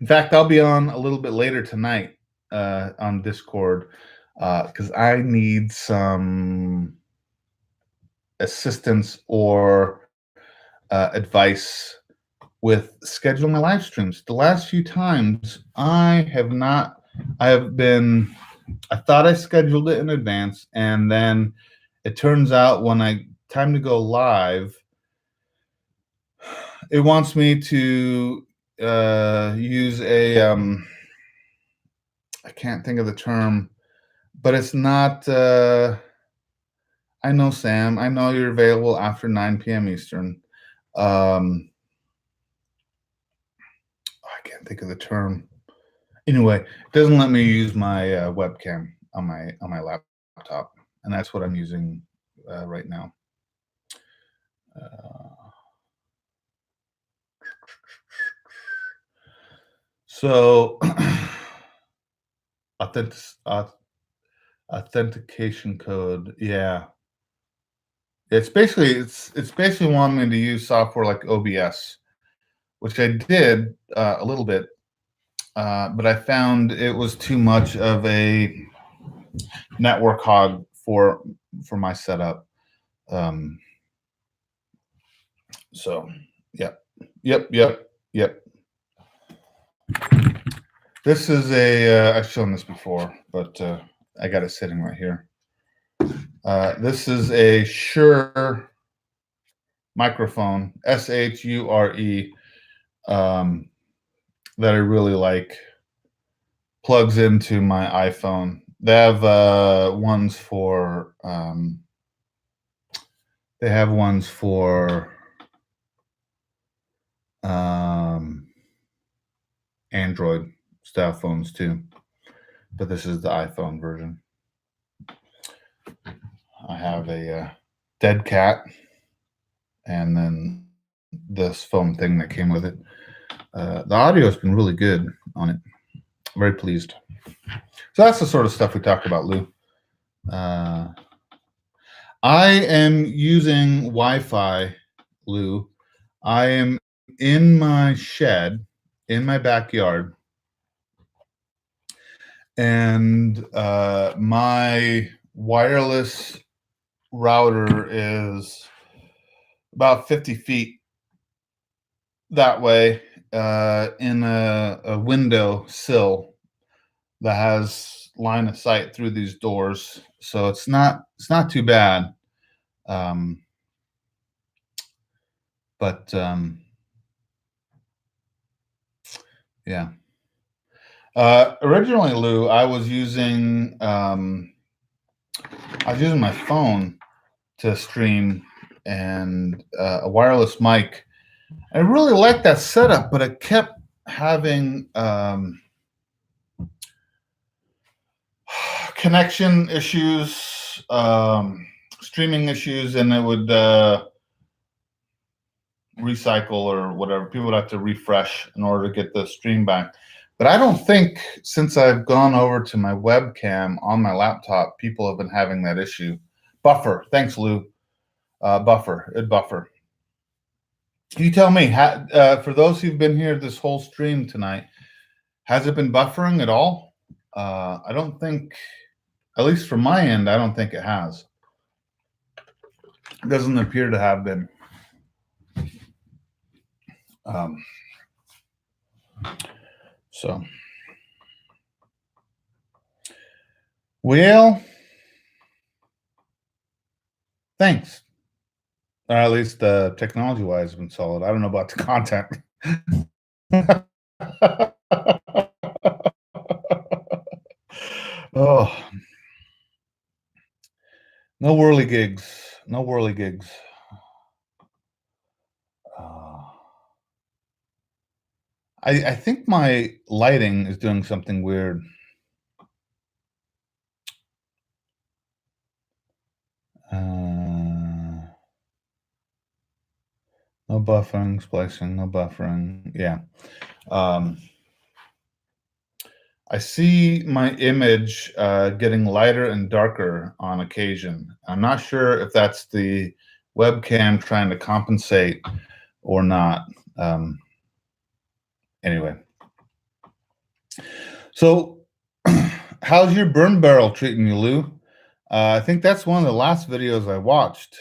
In fact, I'll be on a little bit later tonight on Discord because I need some assistance or advice with scheduling my live streams. The last few times I thought I scheduled it in advance, and then it turns out when time to go live, it wants me to use a I can't think of the term, but it's not I know, Sam, I know you're available after 9 p.m. Eastern. I can't think of the term. Anyway, it doesn't let me use my webcam on my laptop, and that's what I'm using right now. So authentication code, yeah. It's basically wanting me to use software like OBS, which I did a little bit, but I found it was too much of a network hog for my setup. So, yep. This is I've shown this before, but I got it sitting right here. This is a Shure microphone, SHURE, that I really like. Plugs into my iPhone. They have ones for Android style phones too, but this is the iPhone version. I have a dead cat, and then this foam thing that came with it. The audio has been really good on it. Very pleased. So that's the sort of stuff we talk about, Lou. I am using Wi-Fi, Lou. I am in my shed, in my backyard, and my wireless router is about 50 feet that way in a window sill that has line of sight through these doors, so it's not too bad. But yeah. Originally, Lou, I was using my phone to stream and a wireless mic. I really liked that setup, but it kept having connection issues, streaming issues, and it would recycle or whatever. People would have to refresh in order to get the stream back. But I don't think, since I've gone over to my webcam on my laptop, people have been having that issue. Buffer. Thanks, Lou. Buffer. It'd buffer. You tell me, for those who've been here this whole stream tonight, has it been buffering at all? I don't think, at least from my end, I don't think it has. Doesn't appear to have been. So, well, thanks. Or at least technology-wise, been solid. I don't know about the content. Oh, no whirly gigs. No whirly gigs. Uh, I think my lighting is doing something weird. No buffering, splicing, no buffering. Yeah. I see my image getting lighter and darker on occasion. I'm not sure if that's the webcam trying to compensate or not. Anyway. So, how's your burn barrel treating you, Lou? I think that's one of the last videos I watched.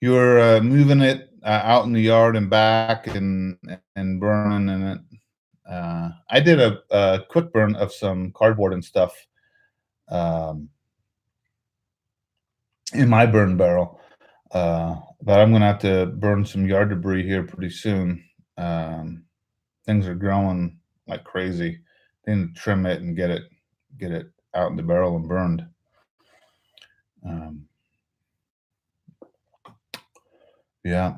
You were moving it out in the yard and back and burning in it. I did a quick burn of some cardboard and stuff in my burn barrel, but I'm gonna have to burn some yard debris here pretty soon. Things are growing like crazy. I need to trim it and get it out in the barrel and burned. Yeah.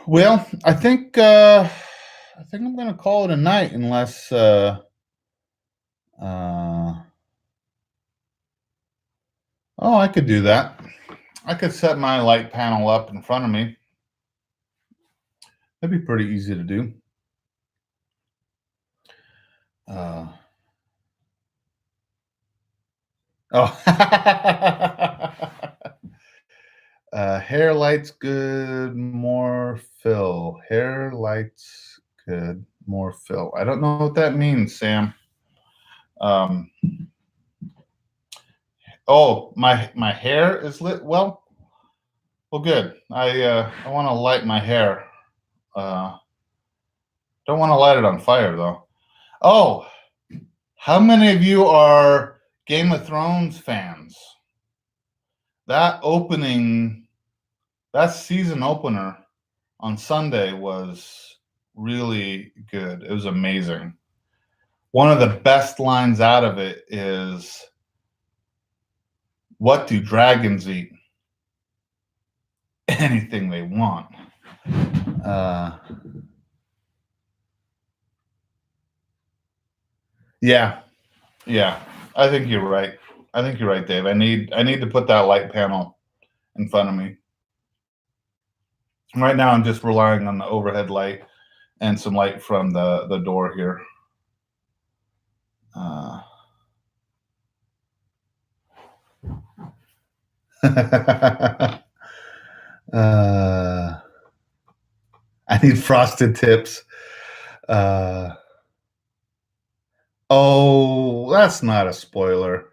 Well, I think I'm gonna call it a night unless oh, I could do that. I could set my light panel up in front of me. That'd be pretty easy to do. Oh, hair lights good, more fill. Hair lights good, more fill. I don't know what that means, Sam. Oh, my hair is lit. Well, good. I want to light my hair. Don't want to light it on fire though. Oh, how many of you are Game of Thrones fans? That season opener on Sunday was really good. It was amazing. One of the best lines out of it is, "What do dragons eat? Anything they want." Yeah, yeah. I think you're right. Dave. I need to put that light panel in front of me. Right now, I'm just relying on the overhead light and some light from the door here. I need frosted tips. Oh, that's not a spoiler.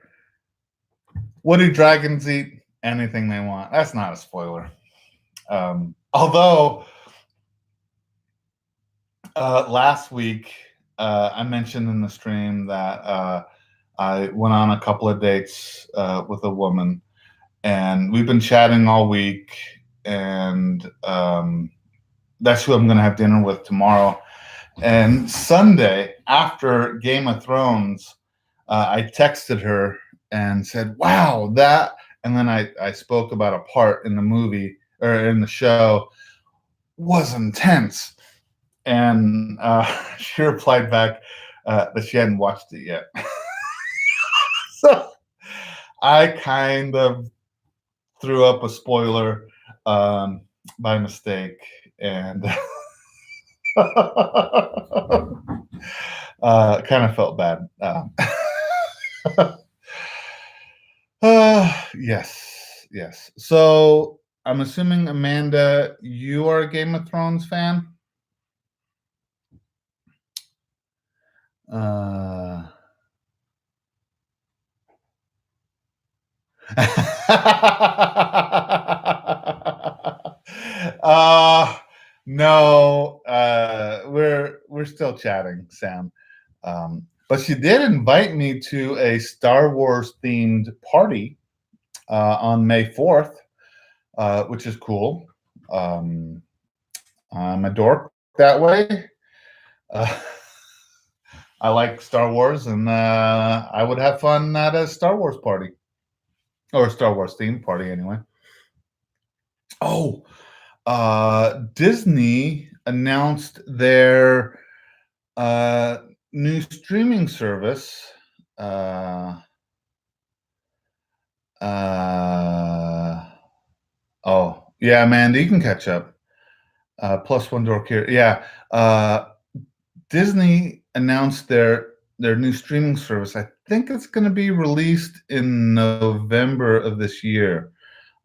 What do dragons eat? Anything they want. That's not a spoiler. Although last week I mentioned in the stream that I went on a couple of dates with a woman, and we've been chatting all week, and that's who I'm going to have dinner with tomorrow. And Sunday, after Game of Thrones, I texted her and said, "Wow, that," and then I spoke about a part in the movie or in the show was intense. And she replied back that she hadn't watched it yet. So I kind of threw up a spoiler by mistake, and kind of felt bad. Yes. So I'm assuming, Amanda, you are a Game of Thrones fan? Uh, uh no, we're still chatting, Sam. But she did invite me to a Star Wars themed party on May 4th, which is cool. Um, I'm a dork that way. Uh, I like Star Wars, and I would have fun at a Star Wars party or a Star Wars themed party, anyway. Oh, Disney announced their uh, new streaming service. Uh, uh, oh, yeah, Amanda, you can catch up. Plus one dork here. Yeah, Disney announced their new streaming service. I think it's going to be released in November of this year,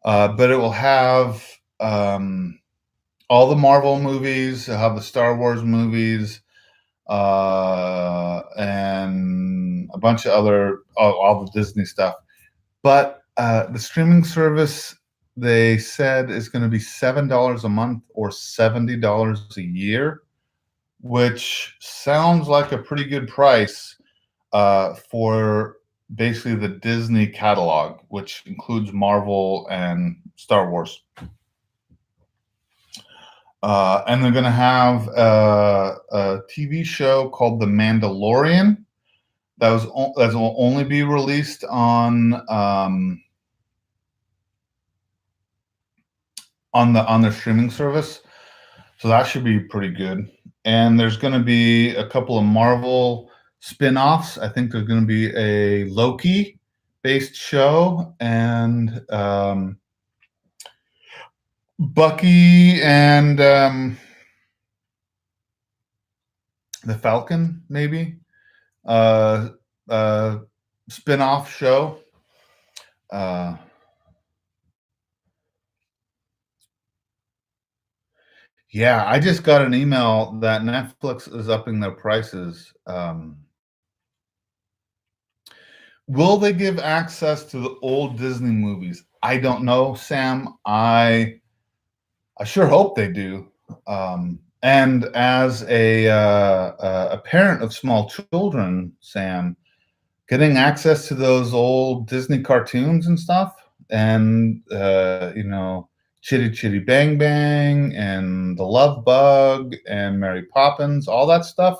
but it will have all the Marvel movies, it'll have the Star Wars movies, and a bunch of other all the Disney stuff. But the streaming service they said is going to be $7 a month or $70 a year, which sounds like a pretty good price for basically the Disney catalog, which includes Marvel and Star Wars. And they're going to have a TV show called The Mandalorian that will only be released on their streaming service. So that should be pretty good. And there's going to be a couple of Marvel spin-offs. I think there's going to be a Loki based show and Bucky and the Falcon, maybe uh, uh, spin-off show. Yeah, I just got an email that Netflix is upping their prices. Will they give access to the old Disney movies? I don't know, Sam. I sure hope they do. And as a parent of small children, Sam, getting access to those old Disney cartoons and stuff, and Chitty Chitty Bang Bang and The Love Bug and Mary Poppins, all that stuff.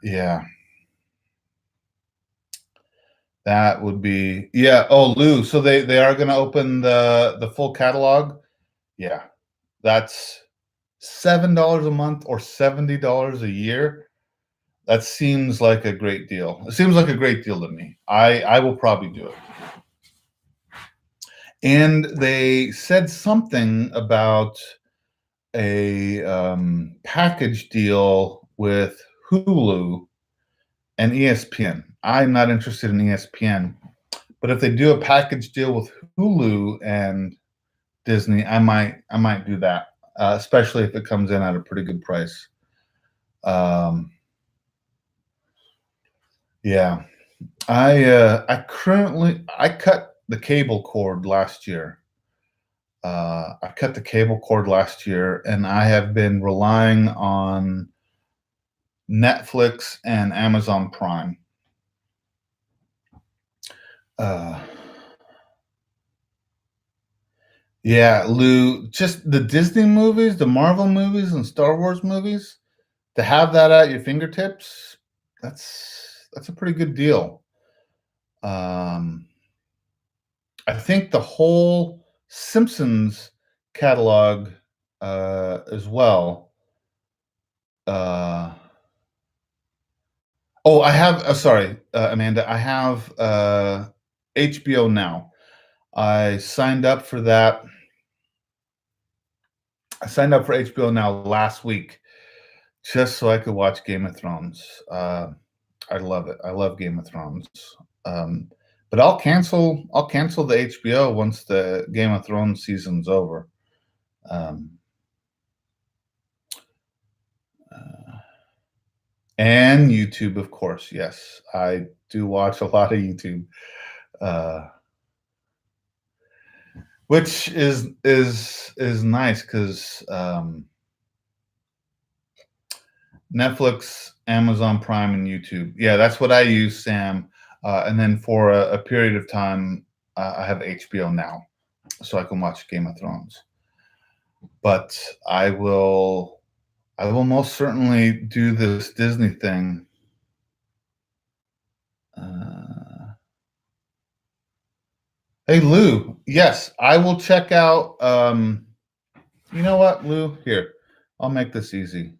Yeah, that would be, yeah. Oh, Lou, so they are going to open the full catalog. Yeah, that's $7 a month or $70 a year. That seems like a great deal. It seems like a great deal to me. I will probably do it. And they said something about a package deal with Hulu and ESPN. I'm not interested in ESPN, but if they do a package deal with Hulu and Disney, I might do that, especially if it comes in at a pretty good price. Yeah, I cut the cable cord last year. I cut the cable cord last year, and I have been relying on Netflix and Amazon Prime. Uh, yeah, Lou, just the Disney movies, the Marvel movies, and Star Wars movies, to have that at your fingertips, that's a pretty good deal. Um, I think the whole Simpsons catalog as well. Uh, oh, I have. Sorry, Amanda. I have HBO Now. I signed up for that. I signed up for HBO Now last week just so I could watch Game of Thrones. I love it. I love Game of Thrones. Um, but I'll cancel. I'll cancel the HBO once the Game of Thrones season's over. Um, uh, And YouTube, of course. Yes, I do watch a lot of YouTube, which is nice because Netflix, Amazon Prime, and YouTube. Yeah, that's what I use, Sam. And then for a period of time, I have HBO now, so I can watch Game of Thrones. But I will most certainly do this Disney thing. Hey, Lou. Yes, I will check out. You know what, Lou? Here, I'll make this easy.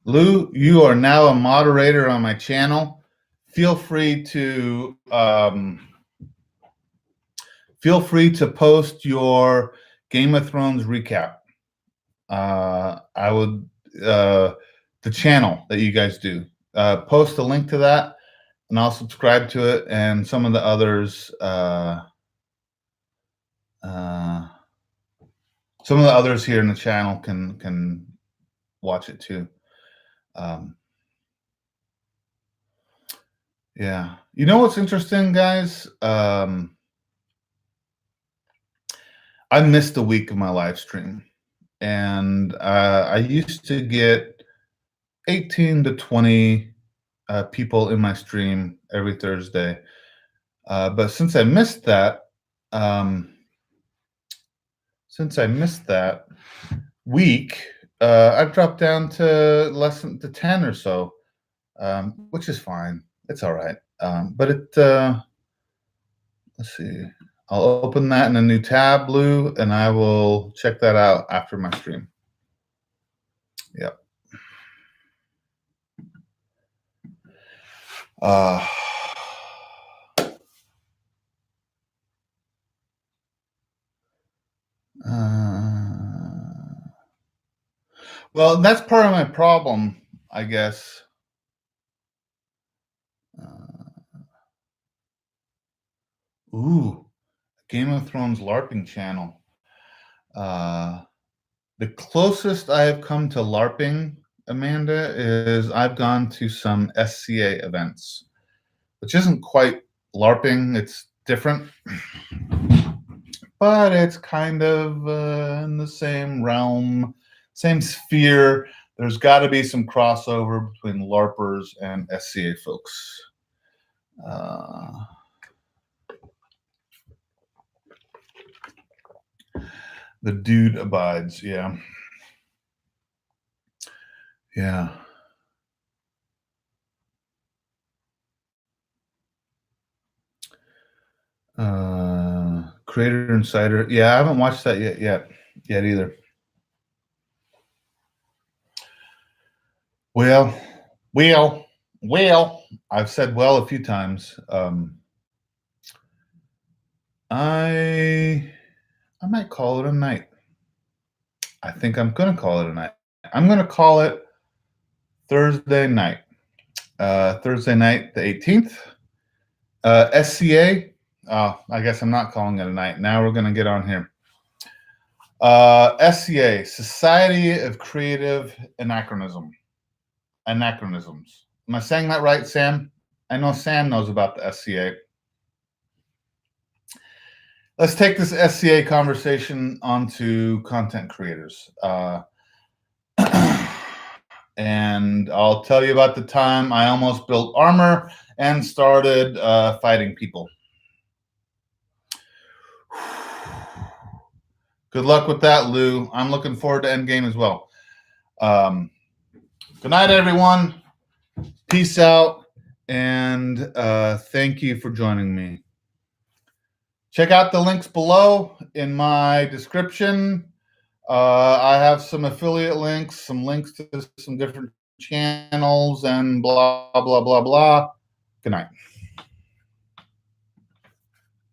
Lou, you are now a moderator on my channel. Feel free to post your Game of Thrones recap. I would the channel that you guys do. Post a link to that, and I'll subscribe to it. And some of the others, here in the channel can watch it too. Yeah, you know what's interesting, guys? I missed a week of my live stream, and I used to get 18 to 20 people in my stream every Thursday. But since I missed that, week, I've dropped down to less than to 10 or so, which is fine. It's all right. But let's see. I'll open that in a new tab, Lou, and I will check that out after my stream. Yep. Well, that's part of my problem, I guess. Ooh, Game of Thrones LARPing channel. The closest I have come to LARPing, Amanda, is I've gone to some SCA events, which isn't quite LARPing. It's different, but it's kind of in the same realm, same sphere. There's got to be some crossover between LARPers and SCA folks. The dude abides, yeah. Yeah. Creator Insider. Yeah, I haven't watched that yet either. Well, I've said well a few times. I might call it a night. I think I'm going to call it a night. I'm going to call it Thursday night. Thursday night, the 18th. SCA. I guess I'm not calling it a night. Now we're going to get on here. SCA, Society of Creative Anachronisms. Am I saying that right, Sam? I know Sam knows about the SCA. Let's take this SCA conversation onto content creators. And I'll tell you about the time I almost built armor and started fighting people. Good luck with that, Lou. I'm looking forward to Endgame as well. Good night, everyone. Peace out, and thank you for joining me. Check out the links below in my description. I have some affiliate links, some links to some different channels, and blah, blah, blah, blah. Good night.